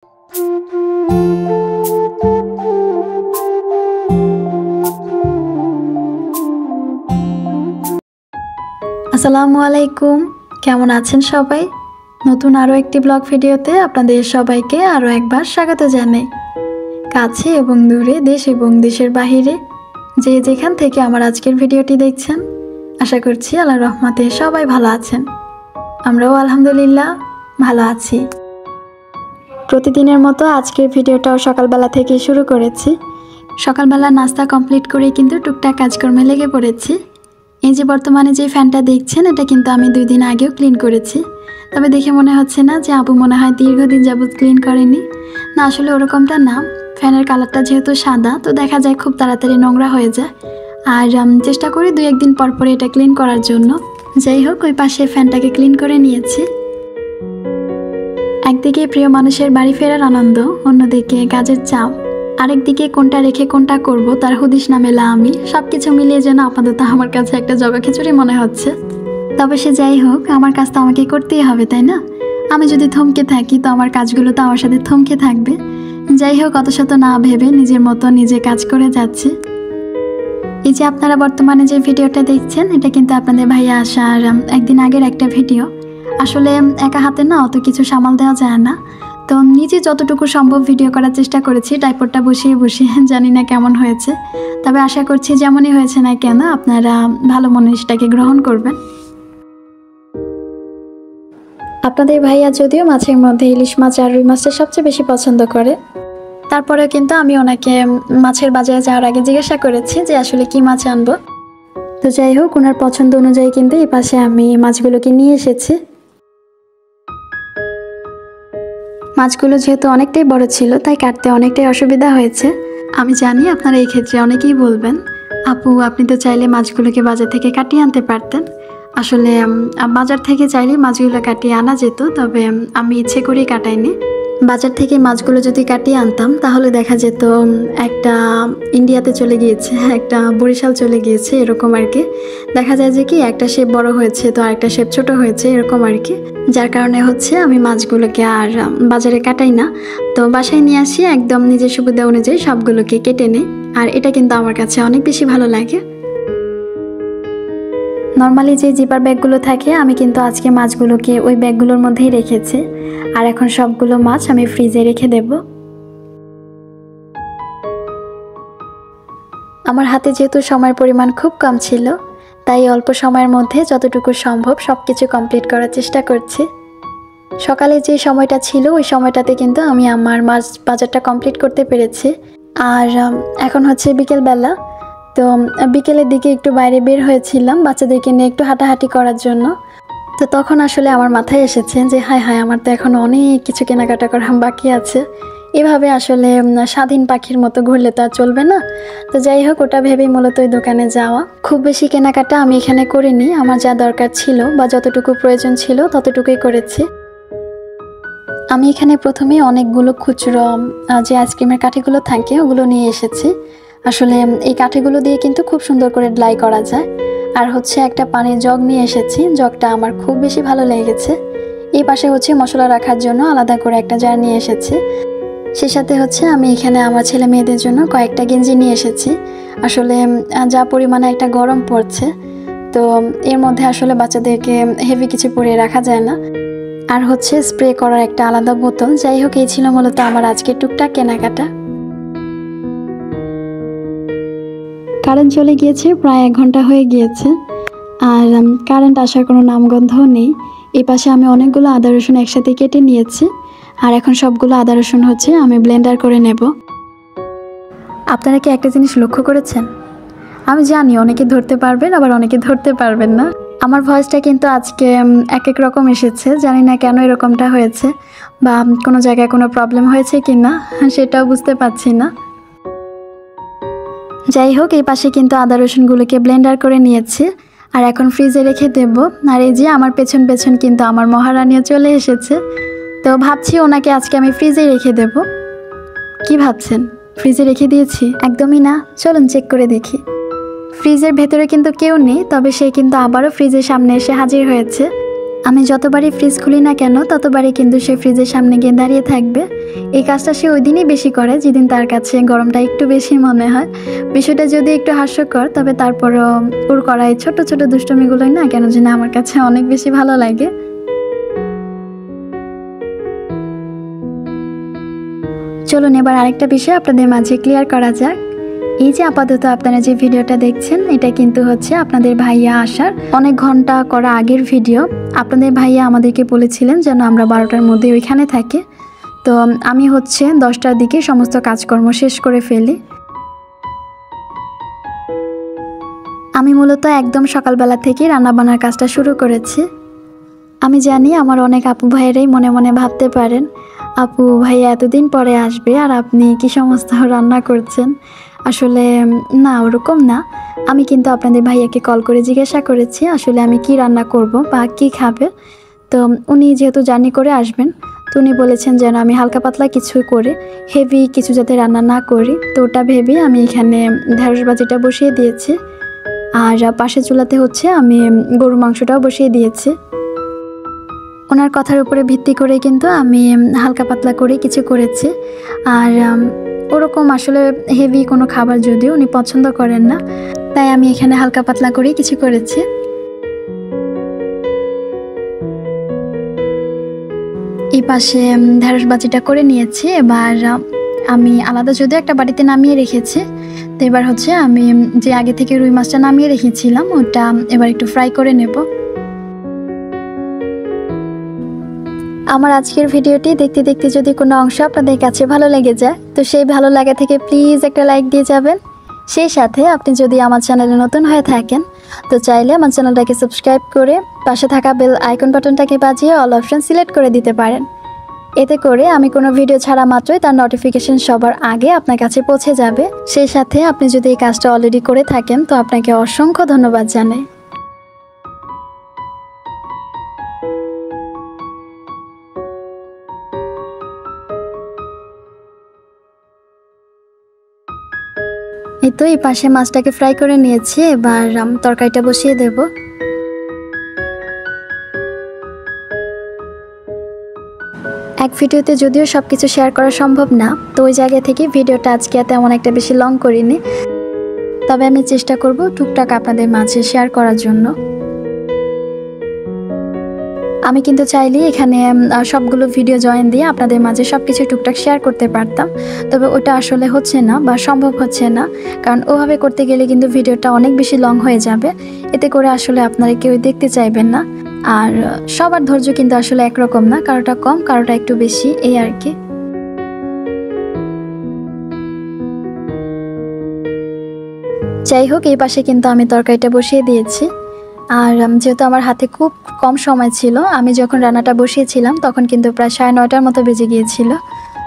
আসসালামু আলাইকুম, কেমন আছেন সবাই? নতুন আরও একটি ব্লগ ভিডিওতে আপনাদের সবাইকে আরও একবার স্বাগত জানাই। কাছে এবং দূরে, দেশ এবং দেশের বাহিরে যে যেখান থেকে আমার আজকের ভিডিওটি দেখছেন, আশা করছি আল্লাহর রহমতে সবাই ভালো আছেন। আমরাও আলহামদুলিল্লাহ ভালো আছি। প্রতিদিনের মতো আজকের ভিডিওটাও সকালবেলা থেকে শুরু করেছি। সকালবেলা নাস্তা কমপ্লিট করে কিন্তু টুকটাক কাজকর্মে লেগে পড়েছি। এই যে বর্তমানে যে ফ্যানটা দেখছেন, এটা কিন্তু আমি 2 দিন আগেও ক্লিন করেছি। তবে দেখে মনে হচ্ছে না যে আপু মনে হয় দীর্ঘদিন যাবৎ ক্লিন করেনি। না, আসলে ওরকমটা না। ফ্যানের কালারটা যেহেতু সাদা, তো দেখা যায় খুব তাড়াতাড়ি নোংরা হয়ে যায়। আর চেষ্টা করি 2-1 দিন পর পরে এটা ক্লিন করার জন্য। যাই হোক, ওই পাশে ফ্যানটাকে ক্লিন করে নিয়েছি। একদিকে প্রিয় মানুষের বাড়ি ফেরার আনন্দ, অন্যদিকে কাজের চাপ, আরেকদিকে কোনটা রেখে কোনটা করব তার হুদিস না মেলা আমি। সব কিছু মিলিয়ে যেন আপাতত আমার কাছে একটা জগা খিচুড়ি মনে হচ্ছে। তবে সে যাই হোক, আমার কাজ তো আমাকে করতেই হবে, তাই না? আমি যদি থমকে থাকি তো আমার কাজগুলো তো আমার সাথে থমকে থাকবে। যাই হোক, অত শত না ভেবে নিজের মতো নিজে কাজ করে যাচ্ছি। এই যে আপনারা বর্তমানে যে ভিডিওটা দেখছেন, এটা কিন্তু আপনাদের ভাইয়া আসার একদিন আগের একটা ভিডিও। আসলে একা হাতে না অত কিছু সামাল দেওয়া যায় না, তো নিজে যতটুকু সম্ভব ভিডিও করার চেষ্টা করেছি ট্রাইপডটা বসিয়ে বসিয়ে। জানি না কেমন হয়েছে, তবে আশা করছি যেমনই হয়েছে না কেন আপনারা ভালো মনে সেটাকে গ্রহণ করবেন। আপনাদের ভাইয়া যদিও মাছের মধ্যে ইলিশ মাছ আর রুই মাছটা সবচেয়ে বেশি পছন্দ করে, তারপরেও কিন্তু আমি ওনাকে মাছের বাজারে যাওয়ার আগে জিজ্ঞাসা করেছি যে আসলে কি মাছ আনবো। তো যাই হোক, ওনার পছন্দ অনুযায়ী কিন্তু এই পাশে আমি মাছগুলোকে নিয়ে এসেছি। মাছগুলো যেহেতু অনেকটাই বড় ছিল, তাই কাটতে অনেকটাই অসুবিধা হয়েছে। আমি জানি আপনারা এই ক্ষেত্রে অনেকেই বলবেন, আপু আপনি তো চাইলে মাছগুলোকে বাজার থেকে কাটিয়ে আনতে পারতেন। আসলে বাজার থেকে চাইলে মাছগুলো কাটিয়ে আনা যেত, তবে আমি ইচ্ছে করেই কাটাইনি। বাজার থেকে মাছগুলো যদি কাটিয়ে আনতাম তাহলে দেখা যেত একটা ইন্ডিয়াতে চলে গিয়েছে, একটা বরিশাল চলে গিয়েছে, এরকম আর কি। দেখা যায় যে কি একটা শেপ বড় হয়েছে তো আরেকটা শেপ ছোট হয়েছে, এরকম আর কি। যার কারণে হচ্ছে আমি মাছগুলোকে আর বাজারে কাটাই না, তো বাসায় নিয়ে আসি, একদম নিজের সুবিধা অনুযায়ী সবগুলোকে কেটে নিই। আর এটা কিন্তু আমার কাছে অনেক বেশি ভালো লাগে। নর্মালি যে জিপার ব্যাগগুলো থাকে, আমি কিন্তু আজকে মাছগুলোকে ওই ব্যাগগুলোর মধ্যেই রেখেছি। আর এখন সবগুলো মাছ আমি ফ্রিজে রেখে দেব। আমার হাতে যেহেতু সময়ের পরিমাণ খুব কম ছিল, তাই অল্প সময়ের মধ্যে যতটুকু সম্ভব সব কিছু কমপ্লিট করার চেষ্টা করছি। সকালে যে সময়টা ছিল ওই সময়টাতে কিন্তু আমি আমার মাছ বাজারটা কমপ্লিট করতে পেরেছি। আর এখন হচ্ছে বিকেলবেলা, তো বিকেলের দিকে একটু বাইরে বের হয়েছিলাম বাচ্চাদেরকে নিয়ে একটু হাঁটাহাঁটি করার জন্য। তো তখন আসলে আমার মাথায় এসেছে যে হায় হায়, আমার তো এখন অনেক কিছু কেনাকাটা করা বাকি আছে। এভাবে আসলে স্বাধীন পাখির মতো ঘুরলে তো আর চলবে না। তো যাই হোক, ওটা ভেবেই মূলত ওই দোকানে যাওয়া। খুব বেশি কেনাকাটা আমি এখানে করিনি, আমার যা দরকার ছিল বা যতটুকু প্রয়োজন ছিল ততটুকুই করেছি। আমি এখানে প্রথমে অনেকগুলো খুচরো যে আইসক্রিমের কাঠিগুলো থাকে ওগুলো নিয়ে এসেছি। আসলে এই কাঠিগুলো দিয়ে কিন্তু খুব সুন্দর করে ড্রাই করা যায়। আর হচ্ছে একটা পানির জগ নিয়ে এসেছি, জগটা আমার খুব বেশি ভালো লেগেছে। এই পাশে হচ্ছে মশলা রাখার জন্য আলাদা করে একটা জার নিয়ে এসেছি। সে সাথে হচ্ছে আমি এখানে আমার ছেলে মেয়েদের জন্য কয়েকটা গেঞ্জি নিয়ে এসেছি। আসলে যা পরিমাণে একটা গরম পড়ছে, তো এর মধ্যে আসলে বাচ্চাদেরকে হেভি কিছু পরিয়ে রাখা যায় না। আর হচ্ছে স্প্রে করার একটা আলাদা বোতল। যাই হোক, এই ছিল মূলত আমার আজকে টুকটাক কেনাকাটা। কারেন্ট চলে গিয়েছে, প্রায় 1 ঘন্টা হয়ে গিয়েছে, আর কারেন্ট আসার কোনো নামগন্ধও নেই। এই পাশে আমি অনেকগুলো আদা রসুন একসাথে কেটে নিয়েছি, আর এখন সবগুলো আদা রসুন হচ্ছে আমি ব্লেন্ডার করে নেব। আপনারা কি একটা জিনিস লক্ষ্য করেছেন? আমি জানি অনেকে ধরতে পারবেন, আবার অনেকে ধরতে পারবেন না। আমার ভয়েসটা কিন্তু আজকে এক এক রকম এসেছে, জানি না কেন এরকমটা হয়েছে, বা কোনো জায়গায় কোনো প্রবলেম হয়েছে কি না সেটাও বুঝতে পারছি না। যাই হোক, এই পাশে কিন্তু আদা রসুনগুলোকে ব্লেন্ডার করে নিয়েছি, আর এখন ফ্রিজে রেখে দেব। আর এই যে আমার পেছন পেছন কিন্তু আমার মহারানীও চলে এসেছে, তো ভাবছি ওনাকে আজকে আমি ফ্রিজে রেখে দেব। কি ভাবছেন, ফ্রিজে রেখে দিয়েছি? একদমই না, চলুন চেক করে দেখি। ফ্রিজের ভেতরে কিন্তু কেউ নেই, তবে সে কিন্তু আবারও ফ্রিজের সামনে এসে হাজির হয়েছে। আমি যতবারই ফ্রিজ খুলি না কেন ততবারই কিন্তু সে ফ্রিজের সামনে গিয়ে দাঁড়িয়ে থাকবে। এই কাজটা সে ওই দিনই বেশি করে যেদিন তার কাছে গরমটা একটু বেশি মনে হয়। বিষয়টা যদি একটু হাস্যকর, তবে তারপরও ওর করা এই ছোট ছোট দুষ্টমিগুলোই না কেন যেন আমার কাছে অনেক বেশি ভালো লাগে। চলুন এবার আরেকটা বিষয় আপনাদের মাঝে ক্লিয়ার করা যাক। এই যে আপাতত আপনারা যে ভিডিওটা দেখছেন, এটা কিন্তু হচ্ছে আপনাদের ভাইয়া আসার অনেক ঘন্টা করা আগের ভিডিও। আপনাদের ভাইয়া আমাদেরকে বলেছিলেন যেন আমরা 12টার মধ্যে ওইখানে থাকি। তো আমি হচ্ছে 10টার দিকে সমস্ত কাজকর্ম শেষ করে ফেলি। আমি মূলত একদম সকালবেলা থেকে রান্নাবান্নার কাজটা শুরু করেছি। আমি জানি আমার অনেক আপু ভাইয়েরাই মনে মনে ভাবতে পারেন, আপু ভাইয়া এতদিন পরে আসবে আর আপনি কি সমস্ত রান্না করছেন। আসলে না, ওরকম না। আমি কিন্তু আপনাদের ভাইয়াকে কল করে জিজ্ঞাসা করেছি আসলে আমি কি রান্না করব বা কি খাবে। তো উনি যেহেতু জার্নি করে আসবেন, তো উনি বলেছেন যেন আমি হালকা পাতলা কিছু করে, হেভি কিছু যাতে রান্না না করি। তো ওটা ভেবে আমি এখানে ঢেঁড়স ভাজিটা বসিয়ে দিয়েছি, আর পাশের চুলাতে হচ্ছে আমি গরুর মাংসটাও বসিয়ে দিয়েছি। ওনার কথার উপরে ভিত্তি করে কিন্তু আমি হালকা পাতলা করে কিছু করেছি। আর ওরকম আসলে হেভি কোনো খাবার যদিও উনি পছন্দ করেন না, তাই আমি এখানে হালকা পাতলা করেই কিছু করেছি। এই পাশে ঢেঁড়স ভাজিটা করে নিয়েছি। এবার আমি আলাদা যদিও একটা বাটিতে নামিয়ে রেখেছি। তো এবার হচ্ছে আমি যে আগে থেকে রুই মাছটা নামিয়ে রেখেছিলাম ওটা এবার একটু ফ্রাই করে নেব। আমার আজকের ভিডিওটি দেখতে দেখতে যদি কোনো অংশ আপনাদের কাছে ভালো লেগে যায়, তো সেই ভালো লাগা থেকে প্লিজ একটা লাইক দিয়ে যাবেন। সেই সাথে আপনি যদি আমার চ্যানেলে নতুন হয়ে থাকেন, তো চাইলে আমার চ্যানেলটাকে সাবস্ক্রাইব করে পাশে থাকা বেল আইকন বাটনটাকে বাজিয়ে অল অপশন সিলেক্ট করে দিতে পারেন। এতে করে আমি কোনো ভিডিও ছাড়া মাত্রই তার নোটিফিকেশন সবার আগে আপনার কাছে পৌঁছে যাবে। সেই সাথে আপনি যদি এই কাজটা অলরেডি করে থাকেন, তো আপনাকে অসংখ্য ধন্যবাদ জানাই। এই তো এই পাশে মাছটাকে ফ্রাই করে নিয়েছি। এবার তরকারিটা বসিয়ে দেব। এক ভিডিওতে যদিও সব কিছু শেয়ার করা সম্ভব না, তো ওই জায়গা থেকে ভিডিওটা আজকে তেমন একটা বেশি লং করিনি, তবে আমি চেষ্টা করব টুকটাক আপনাদের মাঝে শেয়ার করার জন্য। আমি কিন্তু চাইলেই এখানে সবগুলো ভিডিও জয়েন দিয়ে আপনাদের মাঝে সব কিছু টুকটাক শেয়ার করতে পারতাম, তবে ওটা আসলে হচ্ছে না বা সম্ভব হচ্ছে না, কারণ ওভাবে করতে গেলে কিন্তু ভিডিওটা অনেক বেশি লং হয়ে যাবে। এতে করে আসলে আপনারা কেউ দেখতে চাইবেন না। আর সবার ধৈর্য কিন্তু আসলে একরকম না, কারোটা কম কারোটা একটু বেশি, এই আর কি। যাই হোক, এই পাশে কিন্তু আমি তরকারিটা বসিয়ে দিয়েছি। আর যেহেতু আমার হাতে খুব কম সময় ছিল, আমি যখন রান্নাটা বসিয়েছিলাম তখন কিন্তু প্রায় 9:30টার মতো বেজে গিয়েছিল।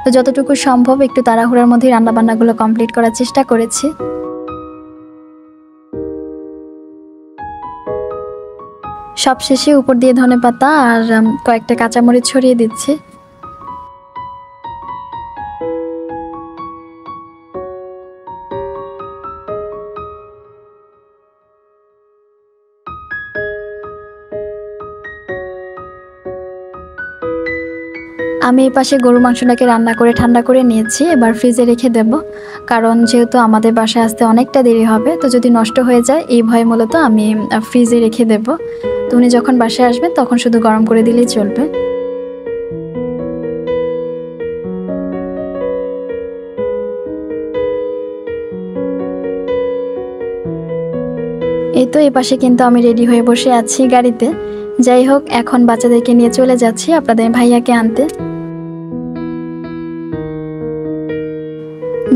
তো যতটুকু সম্ভব একটু তাড়াহুড়ার মধ্যে রান্নাবান্নাগুলো কমপ্লিট করার চেষ্টা করেছি। সবশেষে উপর দিয়ে ধনেপাতা আর কয়েকটা কাঁচামরিচ ছড়িয়ে দিচ্ছি। আমি এই পাশে গরুর মাংসটাকে রান্না করে ঠান্ডা করে নিয়েছি, এবার ফ্রিজে রেখে দেব। কারণ যেহেতু আমাদের বাসায় আসতে অনেকটা দেরি হবে, তো যদি নষ্ট হয়ে যায় এই ভয়ে মূলত আমি ফ্রিজে রেখে দেব। তো উনি যখন বাসায় আসবেন তখন শুধু গরম করে দিলেই চলবে। এই তো এই পাশে কিন্তু আমি রেডি হয়ে বসে আছি গাড়িতে। যাই হোক, এখন বাচ্চাদেরকে নিয়ে চলে যাচ্ছি আপনাদের ভাইয়াকে আনতে।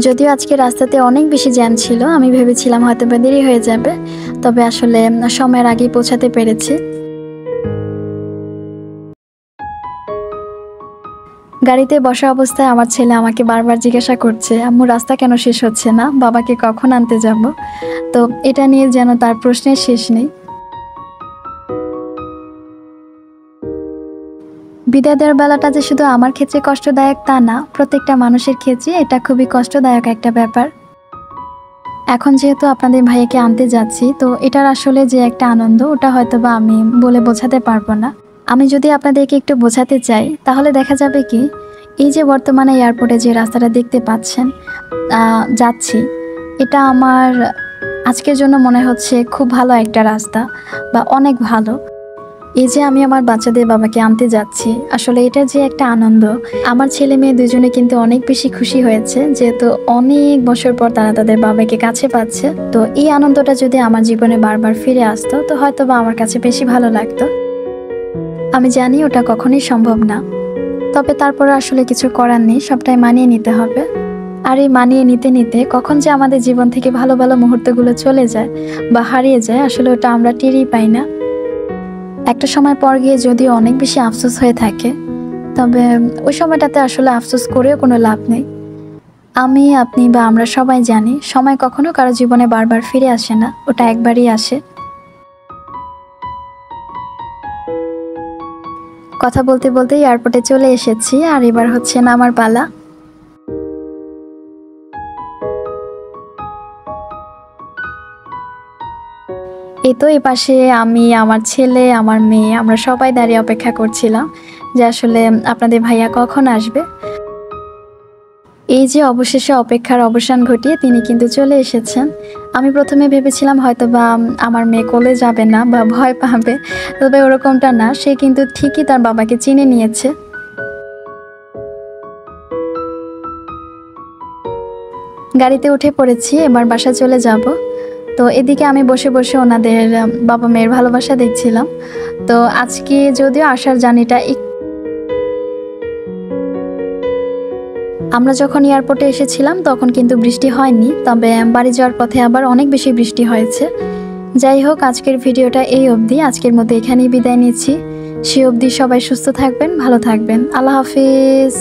যদিও আজকে রাস্তাতে অনেক বেশি জ্যাম ছিল, আমি ভেবেছিলাম হয়তো বা দেরি হয়ে যাবে, তবে আসলে সময়ের আগেই পৌঁছাতে পেরেছি। গাড়িতে বসা অবস্থায় আমার ছেলে আমাকে বারবার জিজ্ঞাসা করছে, আম্মু রাস্তা কেন শেষ হচ্ছে না, বাবাকে কখন আনতে যাব। তো এটা নিয়ে যেন তার প্রশ্নের শেষ নেই। বিদায় দেওয়ার বেলাটা যে শুধু আমার ক্ষেত্রে কষ্টদায়ক তা না, প্রত্যেকটা মানুষের ক্ষেত্রে এটা খুবই কষ্টদায়ক একটা ব্যাপার। এখন যেহেতু আপনাদের ভাইয়াকে আনতে যাচ্ছি, তো এটার আসলে যে একটা আনন্দ ওটা হয়তো বা আমি বলে বোঝাতে পারবো না। আমি যদি আপনাদেরকে একটু বোঝাতে চাই তাহলে দেখা যাবে কি, এই যে বর্তমানে এয়ারপোর্টে যে রাস্তাটা দেখতে পাচ্ছেন যাচ্ছি, এটা আমার আজকের জন্য মনে হচ্ছে খুব ভালো একটা রাস্তা বা অনেক ভালো। এই যে আমি আমার বাচ্চাদের বাবাকে আনতে যাচ্ছি, আসলে এটা যে একটা আনন্দ, আমার ছেলে মেয়ে দুজনে কিন্তু অনেক বেশি খুশি হয়েছে, যেহেতু অনেক বছর পর তারা তাদের বাবাকে কাছে পাচ্ছে। তো এই আনন্দটা যদি আমার জীবনে বারবার ফিরে আসতো তো হয়তো বা আমার কাছে বেশি ভালো লাগতো। আমি জানি ওটা কখনোই সম্ভব না, তবে তারপরে আসলে কিছু করার নেই, সবটাই মানিয়ে নিতে হবে। আর এই মানিয়ে নিতে নিতে কখন যে আমাদের জীবন থেকে ভালো ভালো মুহূর্তগুলো চলে যায় বা হারিয়ে যায়, আসলে ওটা আমরা টেরই পাই না। একটা সময় পর গিয়ে যদিও অনেক বেশি আফসোস হয়ে থাকে, তবে ওই সময়টাতে আসলে আফসোস করেও কোনো লাভ নেই। আমি, আপনি বা আমরা সবাই জানি সময় কখনো কারো জীবনে বারবার ফিরে আসে না, ওটা একবারই আসে। কথা বলতে বলতে এয়ারপোর্টে চলে এসেছি, আর এবার হচ্ছে নামার পালা। এই তো এই পাশে আমি, আমার ছেলে, আমার মেয়ে, আমরা সবাই দাঁড়িয়ে অপেক্ষা করছিলাম যে আসলে আপনাদের ভাইয়া কখন আসবে। এই যে অবশেষে অপেক্ষার অবসান ঘটিয়ে তিনি কিন্তু চলে এসেছেন। আমি প্রথমে ভেবেছিলাম হয়তো বা আমার মেয়ে কোলে যাবে না বা ভয় পাবে, তবে ওরকমটা না, সে কিন্তু ঠিকই তার বাবাকে চিনে নিয়েছে। গাড়িতে উঠে পড়েছি, এবার বাসা চলে যাব। তো এদিকে আমি বসে বসে ওনাদের বাবা মেয়ের ভালোবাসা দেখছিলাম। তো আজকে যদিও আসার জার্নিটা আমরা যখন এয়ারপোর্টে এসেছিলাম তখন কিন্তু বৃষ্টি হয়নি, তবে বাড়ি যাওয়ার পথে আবার অনেক বেশি বৃষ্টি হয়েছে। যাই হোক, আজকের ভিডিওটা এই অবধি, আজকের মতো এখানেই বিদায় নিচ্ছি। সে অবধি সবাই সুস্থ থাকবেন, ভালো থাকবেন। আল্লাহ হাফিজ।